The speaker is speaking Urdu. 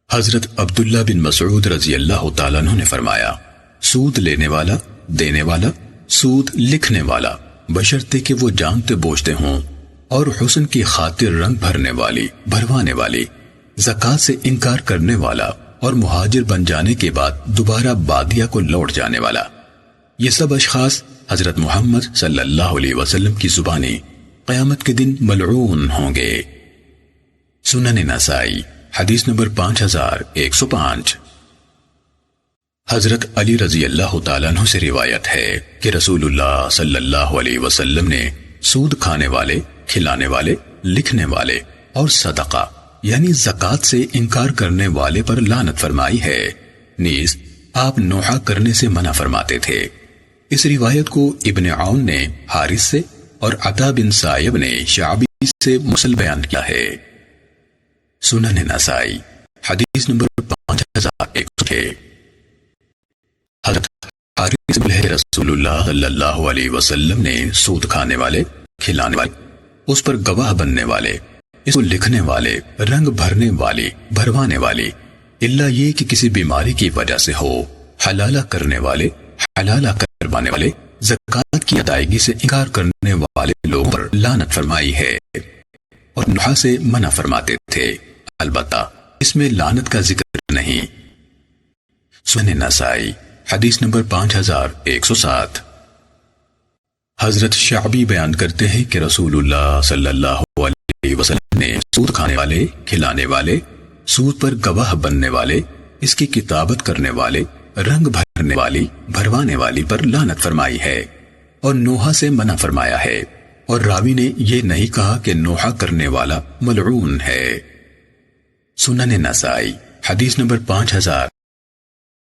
حضرت عبداللہ بن مسعود رضی اللہ تعالیٰ عنہ نے فرمایا، سود لینے والا، دینے والا، سود لکھنے والا، بشرطے کہ وہ جانتے بوجھتے ہوں، اور حسن کی خاطر رنگ بھرنے والی، بھروانے والی، زکوٰۃ سے انکار کرنے والا، اور مہاجر بن جانے کے بعد دوبارہ بادیہ کو لوٹ جانے والا، یہ سب اشخاص حضرت محمد صلی اللہ علیہ وسلم کی زبانی قیامت کے دن ملعون ہوں گے۔ سنن نسائی حدیث نمبر 5105۔ حضرت علی رضی اللہ تعالیٰ عنہ سے روایت ہے کہ رسول اللہ صلی اللہ علیہ وسلم نے سود کھانے والے، کھلانے والے، لکھنے والے اور صدقہ یعنی زکوٰۃ سے انکار کرنے والے پر لعنت فرمائی ہے، نیز آپ نوحہ کرنے سے منع فرماتے تھے۔ اس روایت کو ابن عون نے حارث سے اور عطا بن سائب نے شعبی سے مسل بیان کیا ہے۔ سنن نسائی حدیث نمبر 5106۔ حضرت حارث بن رسول اللہ صلی اللہ علیہ وسلم نے سود کھانے والے، کھلانے والے، اس پر گواہ بننے والے، اس کو لکھنے والے، رنگ بھرنے والی، بھروانے والی، الا یہ کہ کسی بیماری کی وجہ سے ہو، حلالہ کرنے والے، حلالہ کروانے والے، زکوٰۃ کی ادائیگی سے انکار کرنے والے لوگوں پر لعنت فرمائی ہے، اور نوحہ سے منع فرماتے تھے، البتہ اس میں لعنت کا ذکر نہیں۔ سنن نسائی حدیث نمبر 5107۔ حضرت شعبی بیان کرتے ہیں کہ رسول اللہ صلی اللہ علیہ وسلم نے سود کھانے والے، کھلانے والے، سود پر گواہ بننے والے، اس کی کتابت کرنے والے، رنگ بھرنے والی، بھروانے والی پر لعنت فرمائی ہے، اور نوحہ سے منع فرمایا ہے، اور راوی نے یہ نہیں کہا کہ نوحہ کرنے والا ملعون ہے۔ سنن نسائی حدیث نمبر 5000